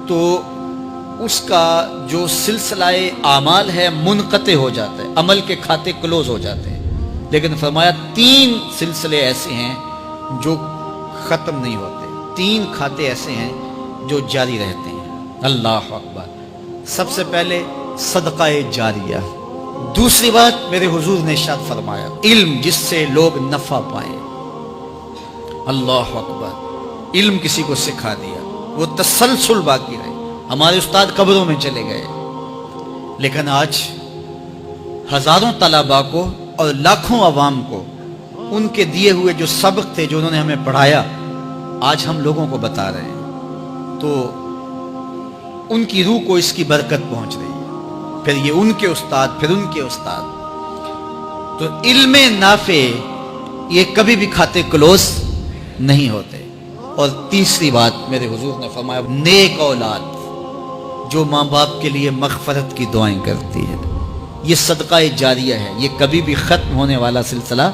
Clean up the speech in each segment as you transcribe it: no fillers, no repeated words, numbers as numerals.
تو اس کا جو سلسلہ اعمال ہے منقطع ہو جاتا ہے، عمل کے کھاتے کلوز ہو جاتے ہیں۔ لیکن فرمایا 3 سلسلے ایسے ہیں جو ختم نہیں ہوتے، 3 کھاتے ایسے ہیں جو جاری رہتے ہیں۔ اللہ اکبر۔ سب سے پہلے صدقہ جاریہ، دوسری بات میرے حضور نے ارشاد فرمایا علم جس سے لوگ نفع پائیں۔ اللہ اکبر۔ علم کسی کو سکھا دیا، وہ تسلسل باقی رہے۔ ہمارے استاد قبروں میں چلے گئے، لیکن آج ہزاروں طلباء کو اور لاکھوں عوام کو ان کے دیے ہوئے جو سبق تھے جو انہوں نے ہمیں پڑھایا آج ہم لوگوں کو بتا رہے ہیں، تو ان کی روح کو اس کی برکت پہنچ رہی ہے۔ پھر یہ ان کے استاد، پھر ان کے استاد۔ تو علم نافع یہ کبھی بھی کھاتے کلوز نہیں ہوتے۔ اور تیسری بات میرے حضور نے فرمایا نیک اولاد جو ماں باپ کے لیے مغفرت کی دعائیں کرتی ہے، یہ صدقہ جاریہ ہے، یہ کبھی بھی ختم ہونے والا سلسلہ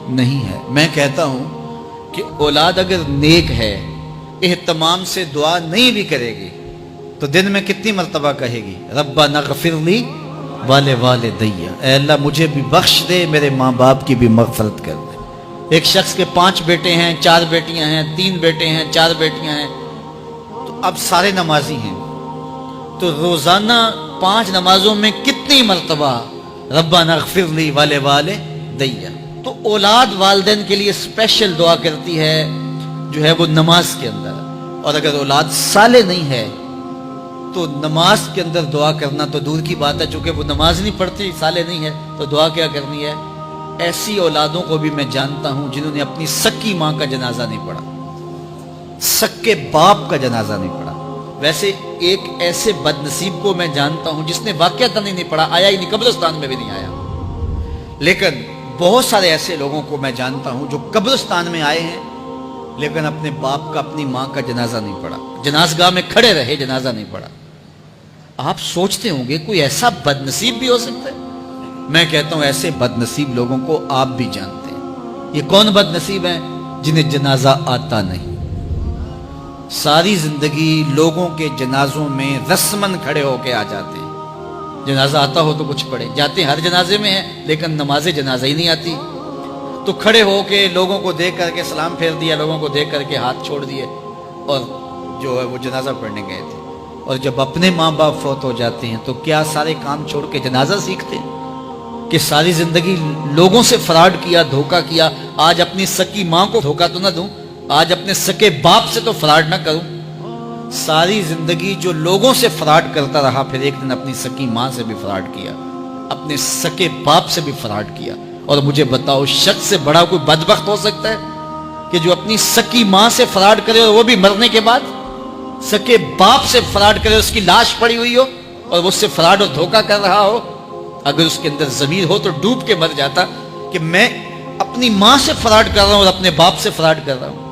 نہیں ہے۔ میں کہتا ہوں کہ اولاد اگر نیک ہے، اہتمام سے دعا نہیں بھی کرے گی تو دن میں کتنی مرتبہ کہے گی ربنا اغفر لی والدی، اے اللہ مجھے بھی بخش دے، میرے ماں باپ کی بھی مغفرت کر دے۔ ایک شخص کے 5 بیٹے ہیں، 4 بیٹیاں ہیں، 3 بیٹے ہیں، 4 بیٹیاں ہیں، تو اب سارے نمازی ہیں، تو روزانہ 5 نمازوں میں کتنی مرتبہ ربنا اغفر لی والدی۔ تو اولاد والدین کے لیے اسپیشل دعا کرتی ہے جو ہے وہ نماز کے اندر، اور اگر اولاد صالح نہیں ہے تو نماز کے اندر دعا کرنا تو دور کی بات ہے، چونکہ وہ نماز نہیں پڑھتی، صالح نہیں ہے، تو دعا کیا کرنی ہے؟ ایسی اولادوں کو بھی میں جانتا ہوں جنہوں نے اپنی سکی ماں کا جنازہ نہیں پڑھا، سکے باپ کا جنازہ نہیں پڑھا۔ ویسے ایک ایسے بد نصیب کو میں جانتا ہوں جس نے واقعتاً ہی نہیں پڑھا، آیا ہی نہیں، قبرستان میں بھی نہیں آیا۔ لیکن بہت سارے ایسے لوگوں کو میں جانتا ہوں جو قبرستان میں آئے ہیں لیکن اپنے باپ کا، اپنی ماں کا جنازہ نہیں پڑھا، جنازگاہ میں کھڑے رہے، جنازہ نہیں پڑھا۔ آپ سوچتے ہوں گے کوئی ایسا بد نصیب بھی ہو سکتا ہے؟ میں کہتا ہوں ایسے بد نصیب لوگوں کو آپ بھی جانتے ہیں۔ یہ کون بد نصیب ہیں؟ جنہیں جنازہ آتا نہیں، ساری زندگی لوگوں کے جنازوں میں رسماً کھڑے ہو کے آ جاتے ہیں۔ جنازہ آتا ہو تو کچھ پڑھے، جاتے ہر جنازے میں ہیں لیکن نماز جنازہ ہی نہیں آتی، تو کھڑے ہو کے لوگوں کو دیکھ کر کے سلام پھیر دیا، لوگوں کو دیکھ کر کے ہاتھ چھوڑ دیے، اور جو ہے وہ جنازہ پڑھنے گئے تھے۔ اور جب اپنے ماں باپ فوت ہو جاتے ہیں تو کیا سارے کام چھوڑ کے جنازہ سیکھتے ہیں کہ ساری زندگی لوگوں سے فراڈ کیا، دھوکہ کیا، آج اپنی سکی ماں کو دھوکہ تو نہ دوں، آج اپنے سکے باپ سے تو فراڈ نہ کروں۔ ساری زندگی جو لوگوں سے فراڈ کرتا رہا، پھر ایک دن اپنی سکی ماں سے بھی فراڈ کیا، اپنے سکے باپ سے بھی فراڈ کیا۔ اور مجھے بتاؤ شخص سے بڑا کوئی بدبخت ہو سکتا ہے کہ جو اپنی سکی ماں سے فراڈ کرے اور وہ بھی مرنے کے بعد؟ سکے باپ سے فراڈ کرے، اس کی لاش پڑی ہوئی ہو اور وہ اس سے فراڈ اور دھوکہ کر رہا ہو، اگر اس کے اندر ضمیر ہو تو ڈوب کے مر جاتا کہ میں اپنی ماں سے فراڈ کر رہا ہوں اور اپنے باپ سے فراڈ کر رہا ہوں۔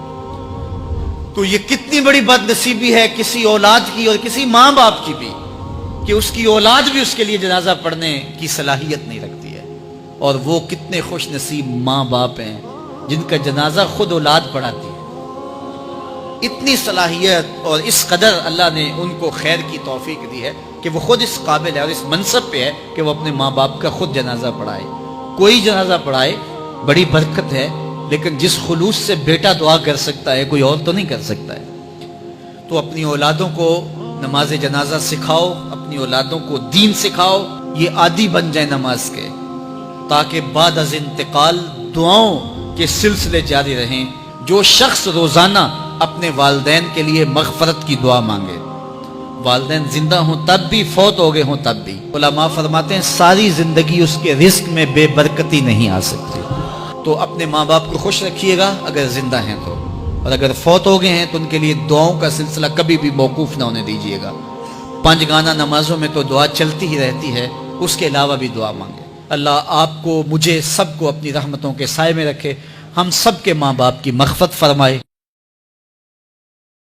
تو یہ کتنی بڑی بد نصیبی ہے کسی اولاد کی اور کسی ماں باپ کی بھی کہ اس کی اولاد بھی اس کے لیے جنازہ پڑھنے کی صلاحیت نہیں رکھتی ہے۔ اور وہ کتنے خوش نصیب ماں باپ ہیں جن کا جنازہ خود اولاد پڑھاتی ہے۔ اتنی صلاحیت اور اس قدر اللہ نے ان کو خیر کی توفیق دی ہے کہ وہ خود اس قابل ہے اور اس منصب پہ ہے کہ وہ اپنے ماں باپ کا خود جنازہ پڑھائے۔ کوئی جنازہ پڑھائے بڑی برکت ہے، لیکن جس خلوص سے بیٹا دعا کر سکتا ہے کوئی اور تو نہیں کر سکتا ہے۔ تو اپنی اولادوں کو نماز جنازہ سکھاؤ، اپنی اولادوں کو دین سکھاؤ، یہ عادی بن جائے نماز کے، تاکہ بعد از انتقال دعاؤں کے سلسلے جاری رہیں۔ جو شخص روزانہ اپنے والدین کے لیے مغفرت کی دعا مانگے، والدین زندہ ہوں تب بھی، فوت ہو گئے ہوں تب بھی، علماء فرماتے ہیں ساری زندگی اس کے رزق میں بے برکتی نہیں آ سکتی۔ تو اپنے ماں باپ کو خوش رکھیے گا اگر زندہ ہیں تو، اور اگر فوت ہو گئے ہیں تو ان کے لیے دعاؤں کا سلسلہ کبھی بھی موقوف نہ ہونے دیجیے گا۔ 5 گانا نمازوں میں تو دعا چلتی ہی رہتی ہے، اس کے علاوہ بھی دعا مانگے۔ اللہ آپ کو، مجھے، سب کو اپنی رحمتوں کے سائے میں رکھے، ہم سب کے ماں باپ کی مغفرت فرمائے۔